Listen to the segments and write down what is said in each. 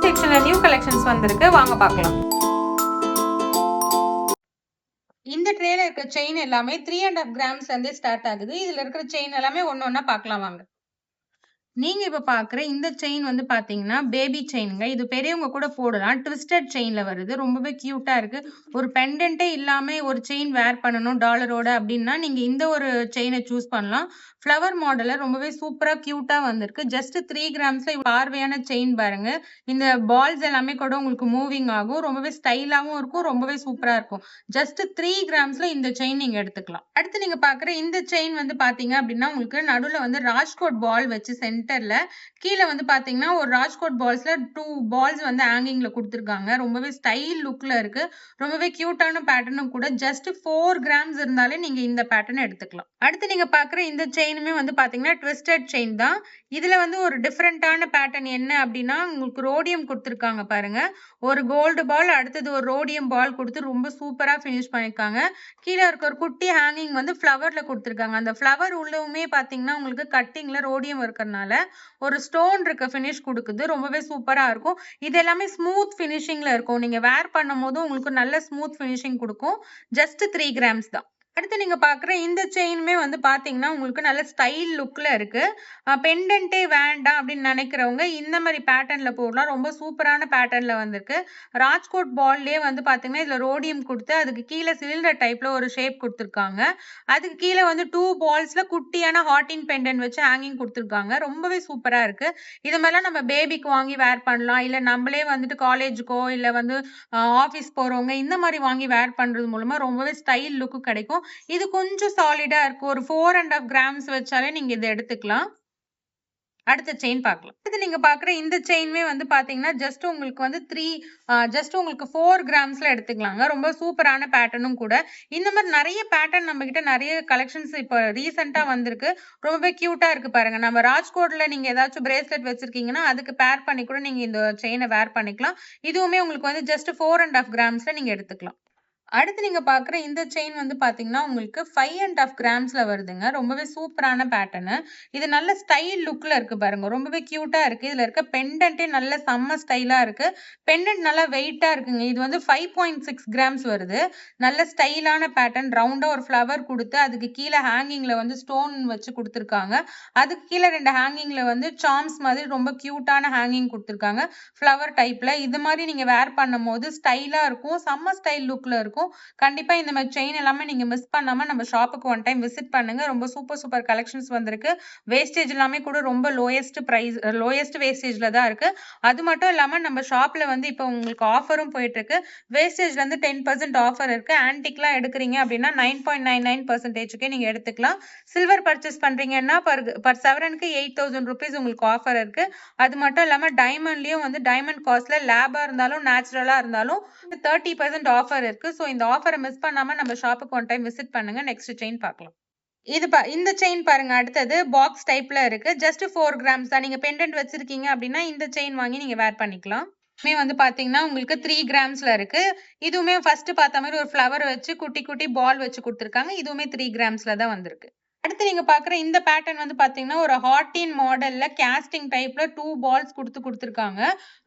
செக்ஷன்ல new collections வந்திருக்கு, வாங்க பார்க்கலாம். இந்த ட்ரேல இருக்க செயின் எல்லாமே 3.5 கிராம்ஸ்ல இருந்தே ஸ்டார்ட் ஆகுது. இதுல இருக்கிற செயின் எல்லாமே ஒண்ணொண்ணா பார்க்கலாம் வாங்க. நீங்க இப்ப பார்க்குற இந்த செயின் வந்து பார்த்தீங்கன்னா, பேபி செயினுங்க. இது பெரியவங்க கூட போடலாம். ட்விஸ்டட் செயின்ல வருது. ரொம்பவே கியூட்டா இருக்கு. ஒரு பெண்டன்ட்டே இல்லாம ஒரு செயின் வேர் பண்ணணும் டாலரோட அப்டின்னா, நீங்க இந்த ஒரு செயின சூஸ் பண்ணலாம். ஃப்ளவர் மாடல்ல ரொம்பவே சூப்பரா கியூட்டா வந்திருக்கு. ஜஸ்ட் 3 கிராம்ஸ்ல பார்வையான செயின் பாருங்க. இந்த பால்ஸ் எல்லாமே கூட உங்களுக்கு மூவிங் ஆகும். ரொம்பவே ஸ்டைலாவும் இருக்கும். ரொம்பவே சூப்பரா இருக்கும். ஜஸ்ட் 3 கிராம்ஸ்ல இந்த செயின் நீங்க எடுத்துக்கலாம். அடுத்து நீங்க பார்க்குற இந்த செயின் வந்து பார்த்தீங்க அப்டின்னா, உங்களுக்கு நடுவுல வந்து ராஜ்கோட் பால் வச்சு சென்டர்ல கீழ வந்து பார்த்தீங்கன்னா, ஒரு ராஜ்கோட் பால்ஸ்ல 2 பால்ஸ் வந்து ஹேங்கிங்ல குடுத்துருக்காங்க. ரொம்பவே ஸ்டைல் லுக்ல இருக்கு. ரொம்பவே கியூட்டான பேட்டர்னும் கூட. ஜஸ்ட் 4 கிராம்ஸ் இருந்தாலே நீங்க இந்த பேட்டர்ன் எடுத்துக்கலாம். அடுத்து நீங்க பார்க்குற இந்த செயினுமே வந்து பார்த்தீங்கன்னா, ட்விஸ்டட் செயின் தான். இதுல வந்து ஒரு டிஃபரண்டான பேட்டர்ன் என்ன அப்டின்னா, உங்களுக்கு ரோடியம் குடுத்துருக்காங்க பாருங்க. ஒரு கோல்டு பால், அடுத்தது ஒரு ரோடியம் பால் குடுத்து ரொம்ப சூப்பரா ஃபினிஷ் பண்ணியிருக்காங்க. கீழ இருக்க ஒரு குட்டி ஹேங்கிங் வந்து ஃப்ளவர்ல குடுத்துருக்காங்க. அந்த ஃப்ளவர் உள்ளவுமே பார்த்தீங்கன்னா, உங்களுக்கு கட்டிங்ல ரோடியம் இருக்கறனால ஒரு ஸ்டோன் இருக்க ஃபினிஷ் குடுக்குது. ரொம்பவே சூப்பரா இருக்கும். இது எல்லாமே ஸ்மூத் ஃபினிஷிங்ல இருக்கும். நீங்க வேர் பண்ணும்போது உங்களுக்கு நல்ல ஸ்மூத் ஃபினிஷிங் குடுக்கும். ஜஸ்ட் 3 கிராம்ஸ் தான். அடுத்து நீங்க பார்க்குற இந்த செயினுமே வந்து பார்த்தீங்கன்னா, உங்களுக்கு நல்ல ஸ்டைல் லுக்ல இருக்கு. பெண்டன்ட்டே வேண்டாம் அப்படின்னு நெனைக்கிறவங்க இந்த மாரி பேட்டர்ன்ல போடலாம். ரொம்ப சூப்பரான பேட்டர்ன்ல வந்திருக்கு. ராஜ்கோட் பால்லயே வந்து பார்த்தீங்கன்னா, இதுல ரோடியம் குடுத்து அதுக்கு கீழ சிலிண்டர் டைப்ல ஒரு ஷேப் குடுத்துருக்காங்க. அதுக்கு கீழ வந்து 2 பால்ஸ்ல குட்டியான ஹார்டின் பெண்டன்ட் வச்சு ஹேங்கிங் குடுத்துருக்காங்க. ரொம்பவே சூப்பரா இருக்கு. இது மாரிலாம் நம்ம பேபிக்கு வாங்கி வேர் பண்ணலாம். இல்ல நம்மளே வந்துட்டு காலேஜுக்கோ, இல்ல வந்து ஆஃபீஸ் போறவங்க இந்த மாரி வாங்கி வேர் பண்றது மூலமா ரொம்பவே ஸ்டைல் லுக் கிடைக்கும். இது கொஞ்சம் சாலிடா இருக்கு. ஒரு 4 1/2 கிராம்ஸ் வச்சாலே நீங்க இத எடுத்துக்கலாம். அடுத்த செயின் பார்க்கலாம். அடுத்து நீங்க பார்க்குற இந்த செயினுமே வந்து பார்த்தீங்கன்னா, ஜஸ்ட் உங்களுக்கு 4 கிராம்ஸ்ல எடுத்துக்கலாங்க. ரொம்ப சூப்பரான பேட்டர்னும் கூட. இந்த மாரி நெறைய பேட்டர்ன் நம்மகிட்ட நெறைய கலெக்ஷன்ஸ் இப்ப ரீசென்ட்டா வந்திருக்கு. ரொம்பவே கியூட்டா இருக்கு பாருங்க. நம்ம ராஜ்கோட்ல நீங்க ஏதாச்சும் பிரேஸ்லெட் வச்சிருக்கீங்கன்னா, அதுக்கு பேர் பண்ணி கூட நீங்க இந்த செயின வேர் பண்ணிக்கலாம். இதுவுமே உங்களுக்கு வந்து ஜஸ்ட் 4 1/2 கிராம்ஸ்ல நீங்க எடுத்துக்கலாம். அடுத்து நீங்க பார்க்குற இந்த செயின் வந்து பார்த்தீங்கன்னா, உங்களுக்கு 5 1/2 கிராம்ஸ்ல வருதுங்க. ரொம்பவே சூப்பரான பேட்டர்னு. இது நல்ல ஸ்டைல் லுக்ல இருக்கு பாருங்க. ரொம்பவே கியூட்டா இருக்கு. இதுல இருக்க பெண்டன்ட்டே நல்ல செம்ம ஸ்டைலா இருக்கு. பெண்டன்ட் நல்லா வெயிட்டா இருக்குங்க. இது வந்து 5.6 கிராம்ஸ் வருது. நல்ல ஸ்டைலான பேட்டர்ன். ரவுண்டா ஒரு ஃப்ளவர் குடுத்து, அதுக்கு கீழ ஹேங்கிங்ல வந்து ஸ்டோன் வச்சு குடுத்துருக்காங்க. அதுக்கு கீழ 2 ஹேங்கிங்ல வந்து சார்ம்ஸ் மாதிரி ரொம்ப கியூட்டான ஹேங்கிங் குடுத்துருக்காங்க. ஃப்ளவர் டைப்ல. இது மாரி நீங்க வேர் பண்ணும்போது ஸ்டைலா இருக்கும். செம்ம ஸ்டைல் லுக்ல இருக்கும். கண்டிப்பா இந்த மாரி செயின் எல்லாமே நீங்க மிஸ் பண்ணாம நம்ம ஷாப்புக்கு ஒன் டைம் விசிட் பண்ணுங்க. ரொம்ப சூப்பர் கலெக்ஷன்ஸ் வந்திருக்கு. வேஸ்டேஜ் எல்லாமே கூட ரொம்ப லோயஸ்ட் வேஸ்டேஜ்ல தான் இருக்கு. அது மட்டும் இல்லாம நம்ம ஷாப்ல வந்து இப்ப உங்களுக்கு ஆஃபரும் போயிட்டு இருக்கு. வேஸ்டேஜ்ல இருந்து 10% ஆஃபர் இருக்கு. ஆன்டிக்லாம் எடுக்குறீங்க அப்படின்னா 9.99%க்கே நீங்க எடுத்துக்கலாம். சில்வர் பர்ச்சேஸ் பண்றீங்கன்னா பர் சவரனுக்கு 8000 ரூபீஸ் உங்களுக்கு ஆஃபர் இருக்கு. அது மட்டும் இல்லாம டைமண்ட்லயும் வந்து டைமண்ட் காஸ்ட்ல லேபா இருந்தாலும், நேச்சுரலா இருந்தாலும் 30% ஆஃபர் இருக்கு. ஸோ இந்த ஆஃபர மிஸ் பண்ணாம நம்ம ஷாப்புக்கு ஒன் டைம் விசிட் பண்ணுங்க. நெக்ஸ்ட் செயின் பார்க்கலாம். இந்த செயின் பாருங்க. அடுத்தது பாக்ஸ் டைப்ல இருக்கு. ஜஸ்ட் 4 கிராம்ஸ் தான். நீங்க பெண்டன்ட் வச்சிருக்கீங்க அப்படின்னா, இந்த செயின் வாங்கி நீங்க வேர் பண்ணிக்கலாம். இதுவுமே வந்து பார்த்தீங்கன்னா, உங்களுக்கு 3 கிராம்ஸ்ல இருக்கு. இதுவுமே ஃபர்ஸ்ட் பார்த்த மாரி ஒரு ஃப்ளவர் வச்சு குட்டி குட்டி பால் வச்சு குடுத்துருக்காங்க. இதுவுமே 3 கிராம்ஸ்ல தான் வந்திருக்கு. அடுத்து நீங்க பார்க்குற இந்த பேட்டர்ன் வந்து பார்த்தீங்கன்னா, ஒரு ஹார்டின் மாடல்ல கேஸ்டிங் டைப்ல 2 பால்ஸ் குடுத்துருக்காங்க.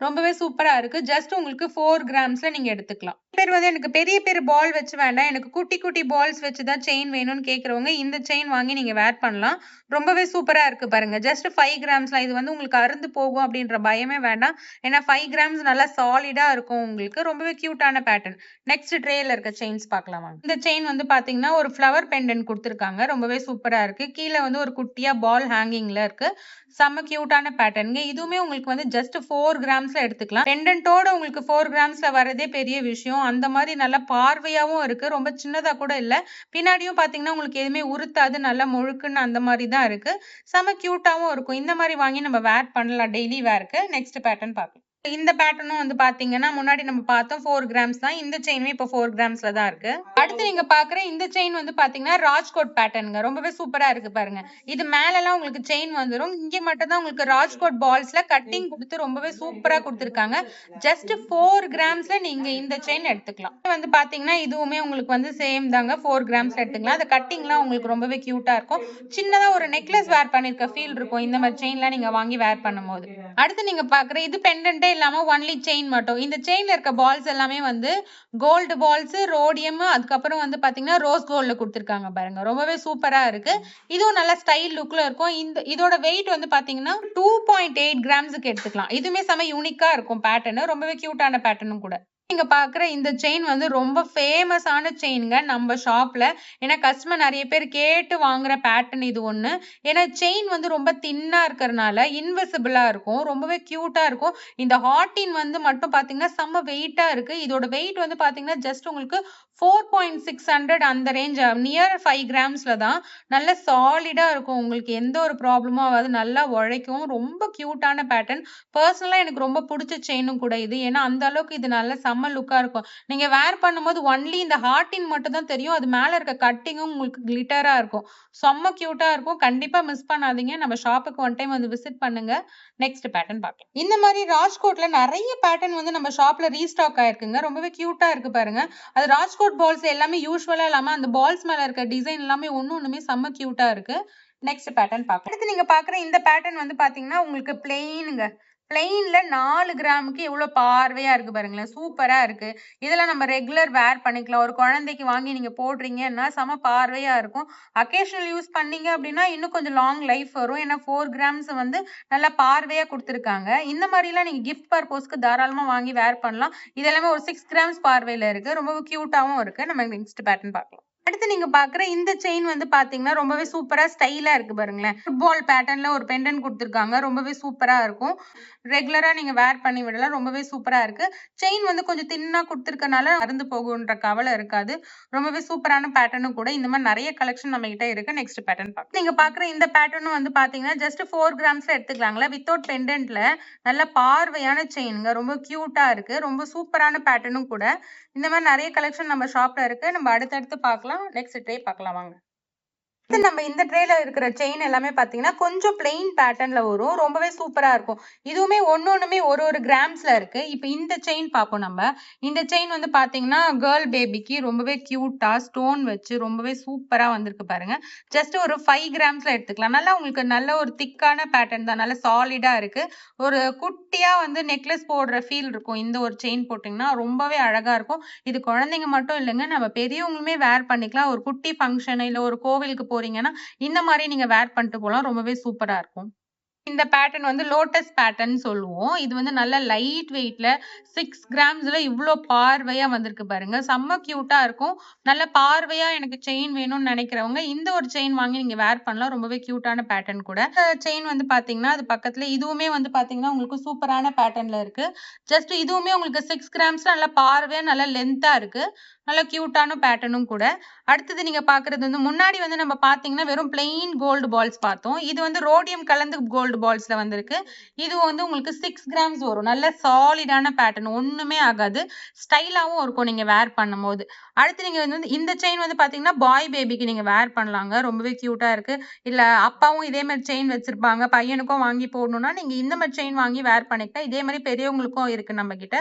ரொம்பவே சூப்பரா இருக்கு. ஜஸ்ட் உங்களுக்கு 4 கிராம்ஸ்ல நீங்க எடுத்துக்கலாம். பேர் வந்து எனக்கு பெரிய பால் வச்சு வேண்டாம். எனக்கு குட்டி பால்ஸ் வச்சு தான் செயின் வேணும்னு கேட்கிறவங்க இந்த செயின் வாங்கி நீங்க வேர் பண்ணலாம். ரொம்பவே சூப்பரா இருக்கு பாருங்க. ஜஸ்ட் 5 கிராம்ஸ்ல இது வந்து உங்களுக்கு அறுந்து போகும் அப்படின்ற பயமே வேண்டாம். ஏன்னா 5 கிராம்ஸ் நல்லா சாலிடா இருக்கும் உங்களுக்கு. ரொம்பவே கியூட்டான பேட்டர்ன். நெக்ஸ்ட் ட்ரேல இருக்க செயின்ஸ் பார்க்கலாம் வாங்க. இந்த செயின் வந்து பார்த்தீங்கன்னா, ஒரு ஃப்ளவர் பெண்டன்ட் குடுத்துருக்காங்க. ரொம்பவே சூப்பரா இருக்கு. கீழ வந்து ஒரு குட்டியா பால் ஹேங்கிங்ல இருக்கு. செம்ம கியூட்டான பேட்டர்ன்ங்க. இதுவுமே உங்களுக்கு வந்து ஜஸ்ட் 4 கிராம்ஸ்ல எடுத்துக்கலாம். பெண்டன்ட்டோட உங்களுக்கு 4 கிராம்ஸ்ல வரதே பெரிய விஷயம். அந்த மாரி நல்லா பார்வையாவும் இருக்கு. ரொம்ப சின்னதா கூட இல்ல. பின்னாடியும் பார்த்தீங்கன்னா, உங்களுக்கு எதுவுமே உறுத்தாது. நல்லா முழுக்குன்னு அந்த மாரி தான் இருக்கு. செம்ம கியூட்டாவும் இருக்கும். இந்த மாரி வாங்கி நம்ம வேர் பண்ணலாம் டெய்லி வேர்க்கு. நெக்ஸ்ட் பேட்டர்ன் பார்க்கலாம். இந்த பேட்டர்னும் வந்து பார்த்தீங்கன்னா, முன்னாடி நம்ம பார்த்தோம் 4 கிராம்ஸ் தான். இந்த செயினுமே இப்போ 4 கிராம்ஸ்ல தான் இருக்கு. அடுத்து நீங்க பார்க்குற இந்த செயின் வந்து பார்த்தீங்கன்னா, ராஜ்கோட் பேட்டர்ன்ங்க. ரொம்பவே சூப்பரா இருக்கு பாருங்க. இது மேலலாம் உங்களுக்கு செயின் வந்துரும். இங்க மட்டும் தான் உங்களுக்கு ராஜ்கோட் பால்ஸ்ல கட்டிங் குடுத்து ரொம்பவே சூப்பரா குடுத்துருக்காங்க. ஜஸ்ட் 4 கிராம்ஸ்ல நீங்க இந்த செயின் எடுத்துக்கலாம். வந்து பார்த்தீங்கன்னா, இதுவுமே உங்களுக்கு வந்து சேம் தாங்க. 4 கிராம்ஸ்ல எடுத்துக்கலாம். அந்த கட்டிங்லாம் உங்களுக்கு ரொம்பவே கியூட்டா இருக்கும். சின்னதா ஒரு நெக்லஸ் வேர் பண்ணிருக்க ஃபீல் இருக்கும். இந்த மாரி செயின்லாம் நீங்க வாங்கி வேர் பண்ணும்போது. அடுத்து நீங்க பார்க்குற இது பெண்டன்ட்டே இல்லாம ஒன்லி செயின் மட்டும். இந்த செயின்ல இருக்க பால்ஸ் எல்லாமே வந்து கோல்டு பால்ஸ், ரோடியம், அதுக்கப்புறம் வந்து பாத்தீங்கன்னா ரோஸ் கோல்ட்ல கொடுத்துருக்காங்க பாருங்க. ரொம்பவே சூப்பரா இருக்கு. இதுவும் நல்ல ஸ்டைல் லுக்ல இருக்கும். இதோட வெயிட் வந்து பாத்தீங்கன்னா 2.8 கிராம்ஸ்க்கு எடுத்துக்கலாம். இதுவுமே செம யூனிக்கா இருக்கும் பேட்டர்ன். ரொம்பவே கியூட்டான பேட்டர்னும் கூட. நீங்க பாக்குற இந்த செயின் வந்து ரொம்ப ஃபேமஸான செயின்ங்க நம்ம ஷாப்ல. ஏன்னா கஸ்டமர் நிறைய பேர் கேட்டு வாங்குற பேட்டர்ன் இது ஒண்ணு. ஏன்னா செயின் வந்து ரொம்ப தின்னா இருக்கறனால இன்விசிபிளா இருக்கும். ரொம்பவே கியூட்டா இருக்கும். இந்த ஹார்டின் வந்து மட்டும் பாத்தீங்கன்னா செம்ம வெயிட்டா இருக்கு. இதோட வெயிட் வந்து பாத்தீங்கன்னா ஜஸ்ட் உங்களுக்கு 4.600 அந்த ரேஞ்ச் நியர் 5 கிராம்ஸ்ல தான். நல்ல சாலிடா இருக்கும். உங்களுக்கு எந்த ஒரு ப்ராப்ளமும் ஆகாது. நல்லா உழைக்கும். ரொம்ப கியூட்டான பேட்டர்ன். பர்சனலா எனக்கு ரொம்ப பிடிச்ச செயினும் கூட இது. ஏன்னா அந்த அளவுக்கு இது நல்ல செம்ம லுக்கா இருக்கும். நீங்க வேர் பண்ணும்போது ஒன்லி இந்த ஹார்டின் மட்டும் தான் தெரியும். அது மேல இருக்க கட்டிங்கும் உங்களுக்கு கிளிட்டரா இருக்கும். செம்ம கியூட்டா இருக்கும். கண்டிப்பா மிஸ் பண்ணாதீங்க. நம்ம ஷாப்புக்கு ஒன் டைம் வந்து விசிட் பண்ணுங்க. நெக்ஸ்ட் பேட்டர்ன் பார்க்கலாம். இந்த மாதிரி ராஜ்கோட்ல நிறைய பேட்டர்ன் வந்து நம்ம ஷாப்ல ரீஸ்டாக் ஆயிருக்குங்க. ரொம்பவே கியூட்டா இருக்கு பாருங்க. அது ராஜ்கோட் பால்ஸ் எல்லாமே யூசுவலா இல்லாம அந்த பால்ஸ் மேல இருக்க டிசைன் எல்லாமே ஒண்ணுமே செம்ம கியூட்டா இருக்கு. நெக்ஸ்ட் பேட்டர்ன் பார்க்கலாம். அடுத்து நீங்க பாக்குற இந்த பேட்டர்ன் வந்து பாத்தீங்கன்னா உங்களுக்கு பிளெயினுங்க. பிளெயின்ல 4 கிராமுக்கு எவ்வளவு பார்வையா இருக்கு பாருங்களேன். சூப்பரா இருக்கு. இதெல்லாம் நம்ம ரெகுலர் வேர் பண்ணிக்கலாம். ஒரு குழந்தைக்கு வாங்கி நீங்க போடுறீங்கன்னா செம பார்வையா இருக்கும். அக்கேஷனல் யூஸ் பண்ணீங்க அப்படின்னா இன்னும் கொஞ்சம் லாங் லைஃப் வரும். ஏன்னா 4 கிராம்ஸ் வந்து நல்லா பார்வையா கொடுத்துருக்காங்க. இந்த மாதிரி எல்லாம் நீங்க கிஃப்ட் பர்பஸ்க்கு தாராளமா வாங்கி வேர் பண்ணலாம். இதெல்லாமே ஒரு 6 கிராம்ஸ் பார்வையில இருக்கு. ரொம்ப கியூட்டாவும் இருக்கு. நம்ம நெக்ஸ்ட் பேட்டர்ன் பார்க்கலாம். அடுத்து நீங்க பாக்குற இந்த செயின் வந்து பாத்தீங்கன்னா ரொம்பவே சூப்பரா ஸ்டைலா இருக்கு பாருங்களேன். ஃபுட்பால் பேட்டர்ன்ல ஒரு பெண்டன்ட் கொடுத்துருக்காங்க. ரொம்பவே சூப்பரா இருக்கும். ரெகுலரா நீங்க வேர் பண்ணி விடலாம். ரொம்பவே சூப்பரா இருக்கு. செயின் வந்து கொஞ்சம் தின்னா கொடுத்துருக்கனால அருந்து போகுன்ற கவலை இருக்காது. ரொம்பவே சூப்பரான பேட்டர்னும் கூட. இந்த மாதிரி நிறைய கலெக்ஷன் நம்ம கிட்ட இருக்கு. நெக்ஸ்ட் பேட்டர்ன் பார்க்கலாம். நீங்க பாக்குற இந்த பேட்டர்னும் வந்து பாத்தீங்கன்னா ஜஸ்ட் 4 கிராம்ஸ்ல எடுத்துக்கலாங்களா. வித்தவுட் பெண்டன்ட்ல நல்ல பார்வையான செயினுங்க. ரொம்ப கியூட்டா இருக்கு. ரொம்ப சூப்பரான பேட்டர்னும் கூட. இந்த மாதிரி நிறைய கலெக்ஷன் நம்ம ஷாப்ல இருக்கு. நம்ம அடுத்தடுத்து பார்க்கலாம். நெக்ஸ்ட் ட்ரே பார்க்கலாம் வாங்க. நம்ம இந்த ட்ரேல இருக்கிற செயின் எல்லாமே பாத்தீங்கன்னா கொஞ்சம் பிளெயின் பேட்டர்ன்ல வரும். ரொம்பவே சூப்பரா இருக்கும். இதுவுமே ஒன்னொண்ணுமே ஒரு கிராம்ஸ்ல இருக்கு. இப்ப இந்த செயின் பார்ப்போம் நம்ம. இந்த செயின் வந்து பாத்தீங்கன்னா கேர்ள் பேபிக்கு ரொம்பவே கியூட்டா ஸ்டோன் வச்சு ரொம்பவே சூப்பரா வந்திருக்கு பாருங்க. ஜஸ்ட் ஒரு 5 கிராம்ஸ்ல எடுத்துக்கலாம். நல்லா உங்களுக்கு நல்ல ஒரு திக்கான பேட்டர்ன் தான். நல்ல சாலிடா இருக்கு. ஒரு குட்டியா வந்து நெக்லஸ் போடுற ஃபீல் இருக்கும். இந்த ஒரு செயின் போட்டீங்கன்னா ரொம்பவே அழகா இருக்கும். இது குழந்தைங்க மட்டும் இல்லைங்க, நம்ம பெரியவங்களுமே வேர் பண்ணிக்கலாம். ஒரு குட்டி ஃபங்க்ஷன் இல்ல ஒரு கோவிலுக்கு போறீங்கன்னா இந்த மாதிரி நீங்க வேர் பண்ணிட்டு போலாம். ரொம்பவே சூப்பரா இருக்கும். இந்த பேட்டர்ன் வந்து லோட்டஸ் பேட்டர்ன் சொல்லுவோம். இது வந்து நல்ல லைட் வெயிட்ல 6 கிராம்ஸ்ல இவ்ளோ பார்வையா வந்திருக்கு பாருங்க. செம்ம கியூட்டா இருக்கும். நல்ல பார்வையா எனக்கு செயின் வேணும்னு நினைக்கிறவங்க இந்த ஒரு செயின் வாங்கி நீங்க வேர் பண்ணலாம். ரொம்பவே கியூட்டான பேட்டர்ன் கூட. செயின் வந்து பாத்தீங்கன்னா அது பக்கத்துல இதுவுமே வந்து பாத்தீங்கன்னா உங்களுக்கு சூப்பரான பேட்டர்ன்ல இருக்கு. ஜஸ்ட் இதுவுமே உங்களுக்கு 6 கிராம்ஸ்ல நல்ல பார்வையா நல்ல லென்த்தா இருக்கு. நல்ல கியூட்டான பேட்டர்னும் கூட. அடுத்தது நீங்க பாக்குறது வந்து முன்னாடி வந்து நம்ம பாத்தீங்கன்னா வெறும் பிளெயின் கோல்டு பால்ஸ் பார்த்தோம். இது வந்து ரோடியம் கலந்து கோல்டு பால்ஸ்ல வந்திருக்கு. இது வந்து உங்களுக்கு 6 கிராம்ஸ் வரும். நல்ல சாலிடான பேட்டர்ன். ஒண்ணுமே ஆகாது. ஸ்டைலாவும் இருக்கும் நீங்க வேர் பண்ணும்போது. அடுத்து நீங்க வந்து இந்த செயின் வந்து பாத்தீங்கன்னா பாய் பேபிக்கு நீங்க வேர் பண்ணலாங்க. ரொம்பவே கியூட்டா இருக்கு. இல்ல அப்பாவும் இதே மாதிரி செயின் வச்சிருப்பாங்க, பையனுக்கும் வாங்கி போடணும்னா நீங்க இந்த மாதிரி செயின் வாங்கி வேர் பண்ணிக்கலாம். இதே மாதிரி பெரியவங்களுக்கும் இருக்கு நம்ம கிட்ட.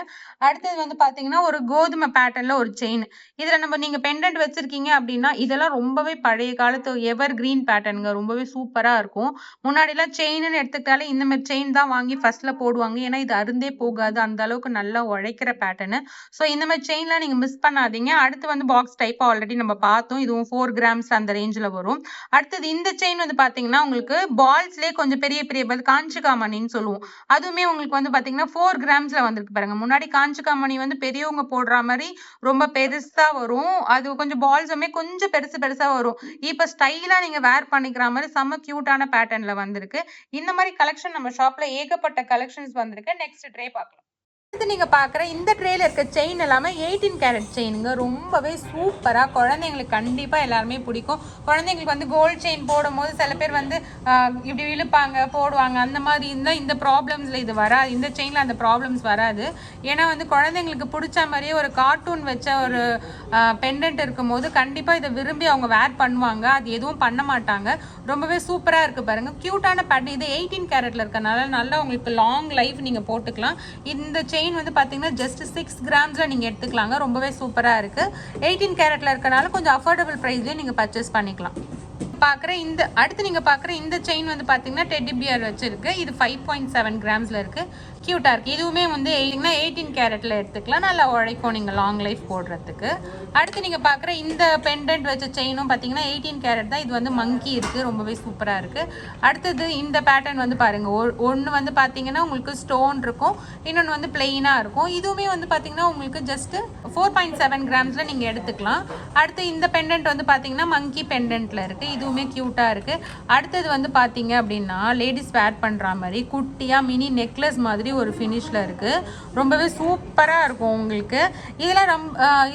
அடுத்தது வந்து பாத்தீங்கன்னா ஒரு கோதுமை பேட்டர்ன்ல ஒரு செயின். இதுல நீங்க பெண்டன்ட் வச்சிருக்கீங்க அப்படின்னா இதெல்லாம் ரொம்பவே பழைய காலத்து எவர் கிரீன் பேட்டர்னுங்க. ரொம்பவே சூப்பரா இருக்கும். முன்னாடி எல்லாம் செயின்னு எடுத்துக்கிட்டாலே இந்த மாதிரி செயின் தான் வாங்கி ஃபர்ஸ்ட்ல போடுவாங்க. ஏன்னா இது அருந்தே போகாது. அந்த அளவுக்கு நல்லா உழைக்கிற பேட்டர்னு. சோ இந்த மாதிரி செயின்லாம் நீங்க மிஸ் பண்ணாதீங்க. அடுத்து வந்து பாக்ஸ் டைப் ஆல்ரெடி நம்ம பார்த்தோம். இதுவும் 4 கிராம்ஸ் அந்த ரேஞ்சில வரும். அடுத்தது இந்த செயின் வந்து பாத்தீங்கன்னா உங்களுக்கு பால்ஸ்லயே கொஞ்சம் பெரிய பெரிய காஞ்சிகாமணின்னு சொல்லுவோம். அதுவுமே உங்களுக்கு வந்து பாத்தீங்கன்னா 4 கிராம்ஸ்ல வந்திருக்கு பாருங்க. முன்னாடி காஞ்சிகாமணி வந்து பெரியவங்க போடுற மாதிரி ரொம்ப பெருசா வரும். அது கொஞ்சம் பால்ஸுமே கொஞ்சம் பெருசா வரும். இப்ப ஸ்டைலா நீங்க வேர் பண்ணிக்கிற மாதிரி செம்ம கியூட்டான பேட்டர்ன்ல வந்திருக்கு. இந்த மாதிரி கலெக்ஷன் நம்ம ஷாப்ல ஏகப்பட்ட கலெக்ஷன்ஸ் வந்திருக்கு. நெக்ஸ்ட் ட்ரே பார்க்கலாம். அடுத்து நீங்க பாக்குற இந்த ட்ரேல இருக்க செயின் எல்லாமே 18 கேரட் செயினுங்க. ரொம்பவே சூப்பரா குழந்தைங்களுக்கு கண்டிப்பா எல்லாருமே பிடிக்கும். குழந்தைங்களுக்கு வந்து கோல்ட் செயின் போடும் போது சில பேர் வந்து இப்படி இழுப்பாங்க போடுவாங்க. அந்த மாதிரி இருந்தா இந்த ப்ராப்ளம்ஸ்ல இது வராது. இந்த செயின்ல அந்த ப்ராப்ளம்ஸ் வராது. ஏன்னா வந்து குழந்தைங்களுக்கு பிடிச்ச மாதிரியே ஒரு கார்ட்டூன் வச்ச ஒரு பெண்டன்ட் இருக்கும் போது கண்டிப்பா இதை விரும்பி அவங்க வேர் பண்ணுவாங்க. அது எதுவும் பண்ண மாட்டாங்க. ரொம்பவே சூப்பரா இருக்கு பாருங்க. கியூட்டான பேட்டர்ன். இது 18 கேரட்ல இருக்கனால நல்லா உங்களுக்கு லாங் லைஃப் நீங்க போட்டுக்கலாம். இந்த செயின் வந்து பாத்தீங்கன்னா ஜஸ்ட் 6 கிராம்ஸ்ல நீங்க எடுத்துக்கலாங்க. ரொம்பவே சூப்பரா இருக்கு. 18 கேரட்ல இருக்கனால கொஞ்சம் அஃபோர்டபிள் பிரைஸ்லயே நீங்க பர்ச்சேஸ் பண்ணிக்கலாம். அடுத்து நீங்க பாக்குற இந்த செயின் வந்து பாத்தீங்கன்னா டெட்டி பியர் வச்சிருக்கு. இது 5.7 கிராம்ஸ்ல இருக்கு. கியூட்டா இருக்கு. இதுவுமே வந்து 18 கேரட்ல எடுத்துக்கலாம். நல்லா உழைக்கும் நீங்க லாங் லைஃப் போடுறதுக்கு. அடுத்து நீங்க பாக்குற இந்த பெண்டன்ட் வச்ச செயினும் பாத்தீங்கன்னா 18 கேரட் தான். இது வந்து மங்கி இருக்கு. ரொம்பவே சூப்பரா இருக்கு. அடுத்தது இந்த பேட்டர்ன் வந்து பாருங்க. ஒன்னு வந்து பாத்தீங்கன்னா உங்களுக்கு ஸ்டோன் இருக்கும். இன்னொன்னு வந்து பிளெயினா இருக்கும். இதுவுமே வந்து பாத்தீங்கன்னா உங்களுக்கு ஜஸ்ட் 4.7 கிராம்ஸ்ல நீங்க எடுத்துக்கலாம். அடுத்து இந்த பெண்டன்ட் வந்து பாத்தீங்கன்னா மங்கி பெண்டன்ட்ல இருக்கு. இதுவுமே கியூட்டா இருக்கு. அடுத்தது வந்து பாத்தீங்க அப்படின்னா லேடிஸ் வேர் பண்ற மாதிரி குட்டியா மினி நெக்லஸ் மாதிரி ஒரு ஃபினிஷ்ல இருக்கு. ரொம்பவே சூப்பரா இருக்கும் உங்களுக்கு.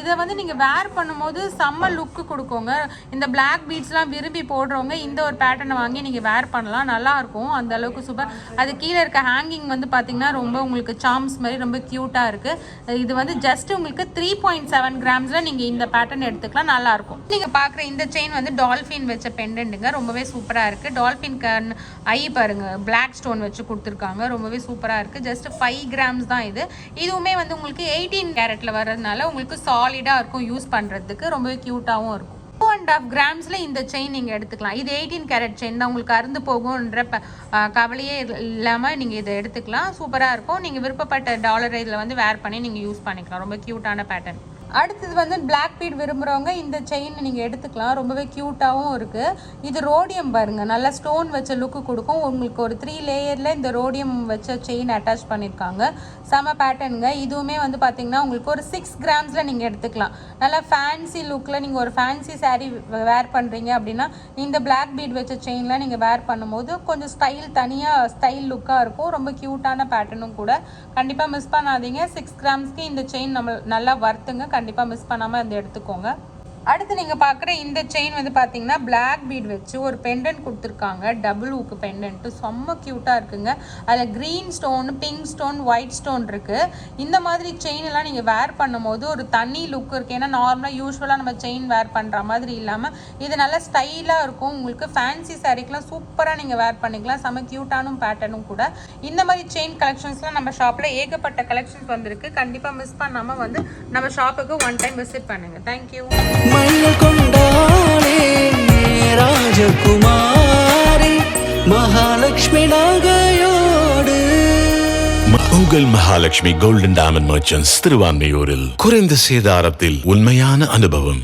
இதை வந்து நீங்க வேர் பண்ணும்போது செம்ம லுக் கொடுக்குங்க. இந்த பிளாக் பீட்ஸ்லாம் விரும்பி போடுறவங்க இந்த ஒரு பேட்டர்னை வாங்கி நீங்க வேர் பண்ணலாம். நல்லா இருக்கும். அந்த அளவுக்கு சூப்பர். அது கீழே இருக்க ஹேங்கிங் வந்து பாத்தீங்கன்னா ரொம்ப உங்களுக்கு சார்ம்ஸ் மாதிரி ரொம்ப கியூட்டா இருக்கு. இது வந்து ஜஸ்ட் உங்களுக்கு 3.7 கிராம்ஸ்ல நீங்க இந்த பேட்டர்ன் எடுத்துக்கலாம். நல்லா இருக்கும். நீங்க பாக்குற இந்த செயின் வந்து டால்பின் வச்ச பெண்டன்ட்டுங்க. ரொம்பவே சூப்பரா இருக்கு. டால்பின் ஐ பாருங்க பிளாக் ஸ்டோன் வச்சு கொடுத்துருக்காங்க. ரொம்பவே சூப்பரா இருக்கு. ஜஸ்ட் 5 கிராம்ஸ் தான் இது. இதுவுமே வந்து உங்களுக்கு 18 கேரட்ல வர்றதுனால உங்களுக்கு சாலிடா இருக்கும் யூஸ் பண்றதுக்கு. ரொம்பவே கியூட்டாவும் இருக்கும். 2.5 கிராம்ஸ்ல இந்த செயின் நீங்க எடுத்துக்கலாம். இது 18 கேரட் செயின் தான். உங்களுக்கு அருந்து போகும்ன்ற கவலையே இல்லாம நீங்க இதை எடுத்துக்கலாம். சூப்பரா இருக்கும். நீங்க விருப்பப்பட்ட டாலர் இதுல வந்து வேர் பண்ணி நீங்க யூஸ் பண்ணிக்கலாம். ரொம்ப கியூட்டான பேட்டர்ன். அடுத்தது வந்து பிளாக் பீட் விரும்புகிறவங்க இந்த செயின் நீங்கள் எடுத்துக்கலாம். ரொம்பவே க்யூட்டாகவும் இருக்குது. இது ரோடியம் பாருங்கள். நல்லா ஸ்டோன் வச்ச லுக்கு கொடுக்கும். உங்களுக்கு ஒரு 3 லேயரில் இந்த ரோடியம் வச்ச செயின் அட்டாச் பண்ணியிருக்காங்க. செம பேட்டர்னுங்க. இதுவுமே வந்து பார்த்தீங்கன்னா உங்களுக்கு ஒரு 6 கிராம்ஸில் நீங்கள் எடுத்துக்கலாம். நல்லா ஃபேன்சி லுக்கில் நீங்கள் ஒரு ஃபேன்சி சாரீ வேர் பண்ணுறீங்க அப்படின்னா இந்த பிளாக் பீட் வச்ச செயினில் நீங்கள் வேர் பண்ணும்போது கொஞ்சம் தனியாக ஸ்டைல் லுக்காக இருக்கும். ரொம்ப க்யூட்டான பேட்டர்னும் கூட. கண்டிப்பாக மிஸ் பண்ணாதீங்க. 6 கிராம்ஸ்க்கு இந்த செயின் நம்ம நல்லா வர்த்துங்க. கண்டிப்பாக மிஸ் பண்ணாமல் இந்த எடுத்துக்கோங்க. அடுத்து நீங்கள் பார்க்குற இந்த செயின் வந்து பார்த்தீங்கன்னா பிளாக் பீட் வச்சு ஒரு பெண்டன்ட் கொடுத்துருக்காங்க. டபுள் ஊக்கு பெண்டன்ட்டு செம்ம க்யூட்டாக இருக்குங்க. அதில் green stone, pink stone, white stone இருக்குது. இந்த மாதிரி செயின் எல்லாம் நீங்கள் வேர் பண்ணும்போது ஒரு தனி லுக் இருக்குது. ஏன்னா நார்மலாக யூஸ்வலாக நம்ம செயின் வேர் பண்ணுற மாதிரி இல்லாமல் இது நல்லா ஸ்டைலாக இருக்கும். உங்களுக்கு ஃபேன்சி சாரீக்கெலாம் சூப்பராக நீங்கள் வேர் பண்ணிக்கலாம். செம்ம க்யூட்டானும் பேட்டர்னும் கூட. இந்த மாதிரி செயின் கலெக்ஷன்ஸ்லாம் நம்ம ஷாப்பில் ஏகப்பட்ட கலெக்ஷன்ஸ் வந்திருக்கு. கண்டிப்பாக மிஸ் பண்ணாமல் வந்து நம்ம ஷாப்புக்கு ஒன் டைம் விசிட் பண்ணுங்கள். தேங்க்யூ. மயில் கொண்டாளே ராஜகுமாரி மகாலட்சுமி நகையோடு. உங்கள் மகாலட்சுமி கோல்டன் டைமண்ட் மர்ச்சன்ட்ஸ் திருவான்மையூரில் குறைந்த சேதாரத்தில் உண்மையான அனுபவம்.